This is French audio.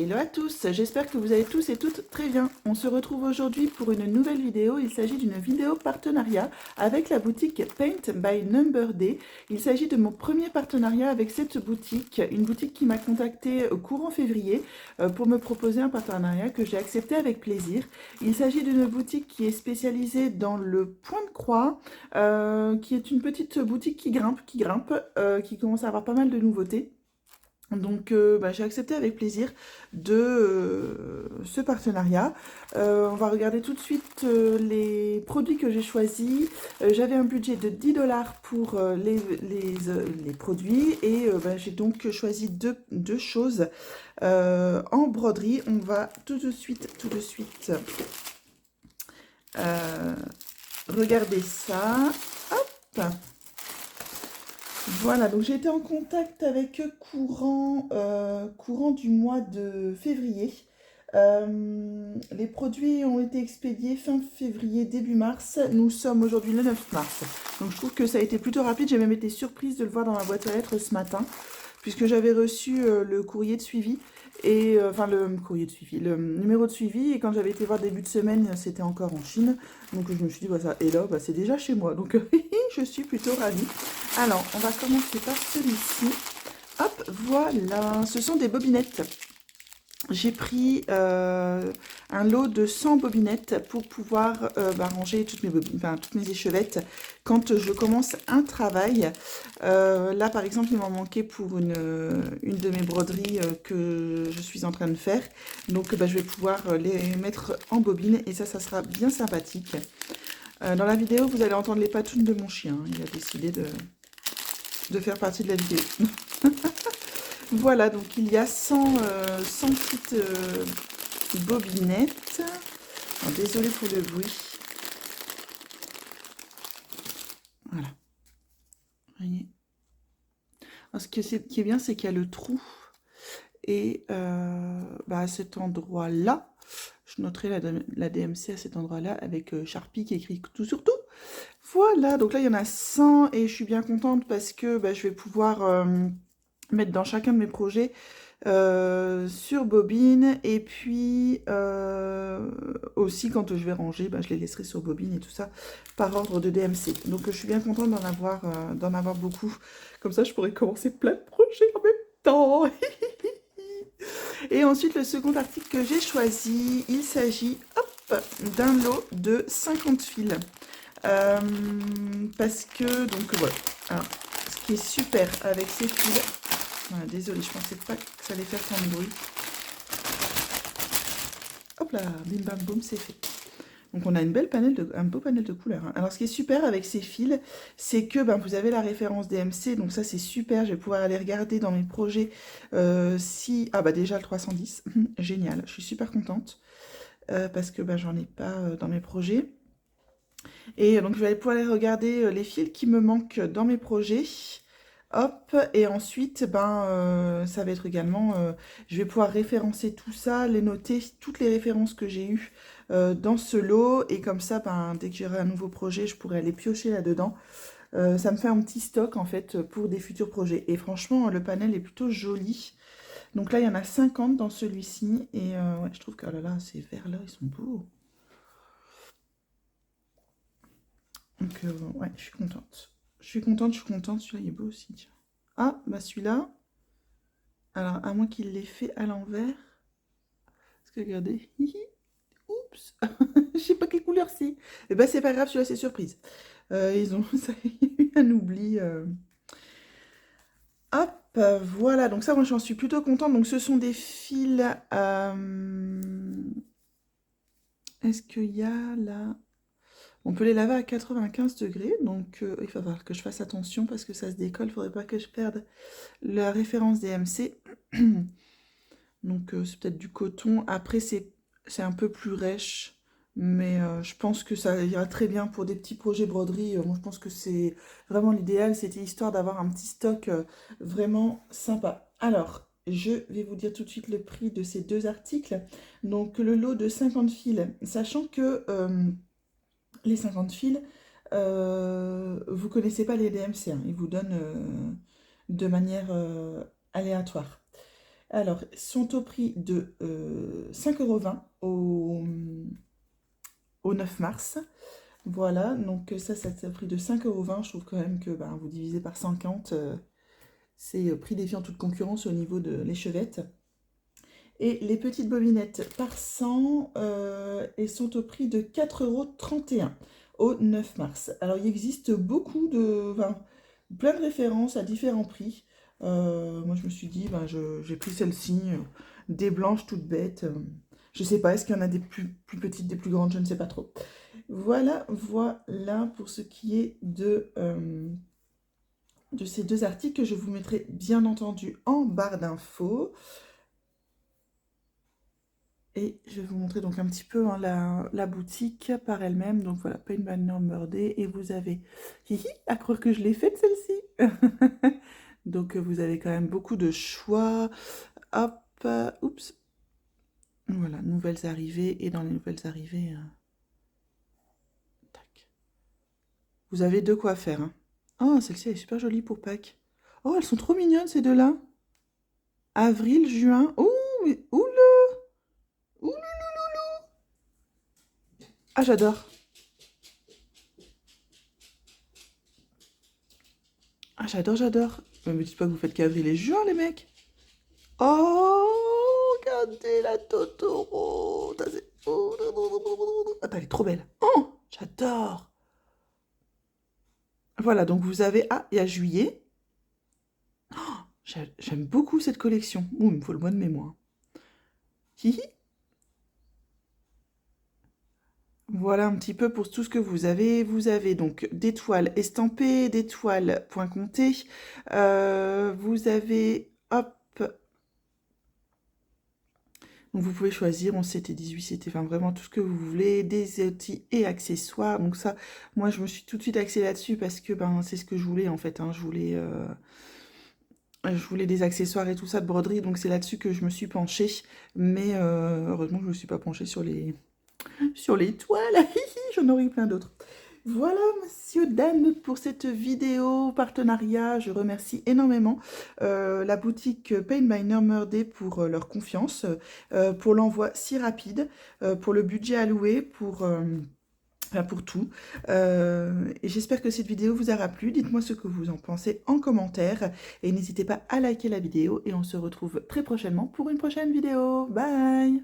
Hello à tous, j'espère que vous allez tous et toutes très bien. On se retrouve aujourd'hui pour une nouvelle vidéo. Il s'agit d'une vidéo partenariat avec la boutique Paint by Number Day. Il s'agit de mon premier partenariat avec cette boutique, une boutique qui m'a contacté courant février pour me proposer un partenariat que j'ai accepté avec plaisir. Il s'agit d'une boutique qui est spécialisée dans le point de croix, qui est une petite boutique qui grimpe, qui commence à avoir pas mal de nouveautés. Donc j'ai accepté avec plaisir de ce partenariat. On va regarder tout de suite les produits que j'ai choisis. J'avais un budget de 10 $ pour les produits et j'ai donc choisi deux choses en broderie. On va tout de suite regarder ça. Hop! Voilà, donc j'ai été en contact avec eux courant du mois de février. Les produits ont été expédiés fin février, début mars. Nous sommes aujourd'hui le 9 mars. Donc je trouve que ça a été plutôt rapide. J'ai même été surprise de le voir dans ma boîte aux lettres ce matin, puisque j'avais reçu le courrier de suivi. Et enfin le courrier de suivi, le numéro de suivi, et quand j'avais été voir début de semaine, c'était encore en Chine. Donc je me suis dit, bah, ça, et là, bah, c'est déjà chez moi. Donc je suis plutôt ravie. Alors, on va commencer par celui-ci. Hop, voilà, ce sont des bobinettes. J'ai pris un lot de 100 bobinettes pour pouvoir ranger toutes mes échevettes quand je commence un travail. Là, par exemple, il m'en manquait pour une de mes broderies que je suis en train de faire. Donc, je vais pouvoir les mettre en bobine et ça sera bien sympathique. Dans la vidéo, vous allez entendre les patounes de mon chien. Il a décidé de faire partie de la vidéo. Voilà, donc il y a 100 petites bobinettes. Alors, désolée pour le bruit. Voilà. Vous voyez. Alors, ce qui est bien, c'est qu'il y a le trou. Et à cet endroit-là, je noterai la DMC à cet endroit-là avec Sharpie qui écrit tout sur tout. Voilà, donc là, il y en a 100 et je suis bien contente parce que je vais pouvoir mettre dans chacun de mes projets sur bobine, et puis aussi quand je vais ranger, je les laisserai sur bobine et tout ça par ordre de DMC. Donc je suis bien contente d'en avoir beaucoup. Comme ça, je pourrais commencer plein de projets en même temps. Et ensuite, le second article que j'ai choisi, il s'agit d'un lot de 50 fils. Parce que, donc voilà, alors, ce qui est super avec ces fils, voilà, désolée, je pensais pas que ça allait faire tant de bruit. Hop là, bim bam boum, c'est fait. Donc on a un beau panel de couleurs. Hein. Alors ce qui est super avec ces fils, c'est que vous avez la référence DMC, donc ça c'est super, je vais pouvoir aller regarder dans mes projets si... Ah déjà le 310, génial, je suis super contente, parce que j'en ai pas dans mes projets. Et donc je vais aller pouvoir aller regarder les fils qui me manquent dans mes projets. Hop, et ensuite, ça va être également, je vais pouvoir référencer tout ça, les noter, toutes les références que j'ai eues dans ce lot, et comme ça, dès que j'aurai un nouveau projet, je pourrai aller piocher là-dedans. Ça me fait un petit stock, en fait, pour des futurs projets. Et franchement, le panel est plutôt joli. Donc là, il y en a 50 dans celui-ci, et ouais, je trouve que, oh là là, ces verts-là, ils sont beaux. Donc, ouais, je suis contente. Celui-là, il est beau aussi, tiens. Ah, celui-là. Alors, à moins qu'il l'ait fait à l'envers. Parce que regardez. Oups. Je sais pas quelle couleur c'est. Et c'est pas grave, celui-là, c'est surprise. Ils ont ça y a eu un oubli. Hop, voilà. Donc ça, moi, j'en suis plutôt contente. Donc, ce sont des fils. Est-ce qu'il y a là... On peut les laver à 95 degrés. Donc, il va falloir que je fasse attention parce que ça se décolle. Il ne faudrait pas que je perde la référence DMC. Donc c'est peut-être du coton. Après c'est un peu plus rêche, mais je pense que ça ira très bien pour des petits projets broderie. Moi je pense que c'est vraiment l'idéal. C'était histoire d'avoir un petit stock vraiment sympa. Alors, je vais vous dire tout de suite le prix de ces deux articles. Donc le lot de 50 fils, sachant que les 50 fils, vous connaissez pas les DMC, hein. Ils vous donnent de manière aléatoire. Alors, sont au prix de 5,20 € au 9 mars. Voilà, donc ça c'est au prix de 5,20 €. Je trouve quand même que ben, vous divisez par 50, c'est prix défiant toute concurrence au niveau de l'échevette. Et les petites bobinettes par 100, elles sont au prix de 4,31 € au 9 mars. Alors, il existe beaucoup de, enfin, plein de références à différents prix. Moi, je me suis dit, ben, j'ai pris celle-ci, des blanches toutes bêtes. Je sais pas, est-ce qu'il y en a des plus petites, des plus grandes, je ne sais pas trop. Voilà, voilà pour ce qui est de ces deux articles que je vous mettrai bien entendu en barre d'infos. Et je vais vous montrer donc un petit peu hein, la boutique par elle-même. Donc voilà, Paint by Number Day. Et vous avez... Hihi, à croire que je l'ai faite celle-ci. Donc vous avez quand même beaucoup de choix. Hop, oups. Voilà, nouvelles arrivées. Et dans les nouvelles arrivées... tac. Vous avez de quoi faire. Hein. Oh, celle-ci elle est super jolie pour Pâques. Oh, elles sont trop mignonnes ces deux-là. Avril, juin. Oh, mais oula. Oula. Ah, j'adore. Ah, j'adore, j'adore. Mais me dites pas que vous faites qu'avril et juin, les mecs. Oh, regardez la Totoro. Attends, elle est trop belle. Oh, j'adore. Voilà, donc vous avez... Ah, il y a juillet. Oh, j'aime beaucoup cette collection. Ouh, il me faut le mois de mai, moi. Hihi. Voilà un petit peu pour tout ce que vous avez. Vous avez donc des toiles estampées, des toiles point compté. Vous avez, hop, donc vous pouvez choisir 11, 7 et 18, c'était enfin vraiment tout ce que vous voulez, des outils et accessoires. Donc ça, moi je me suis tout de suite axée là-dessus parce que ben, c'est ce que je voulais en fait. Hein. Je voulais des accessoires et tout ça de broderie, donc c'est là-dessus que je me suis penchée. Mais heureusement que je ne me suis pas penchée sur les toiles. J'en aurais eu plein d'autres. Voilà, monsieur, dame, pour cette vidéo partenariat. Je remercie énormément la boutique Paint by Number Day pour leur confiance, pour l'envoi si rapide, pour le budget alloué, enfin, pour tout. Et j'espère que cette vidéo vous aura plu. Dites-moi ce que vous en pensez en commentaire. Et n'hésitez pas à liker la vidéo. Et on se retrouve très prochainement pour une prochaine vidéo. Bye!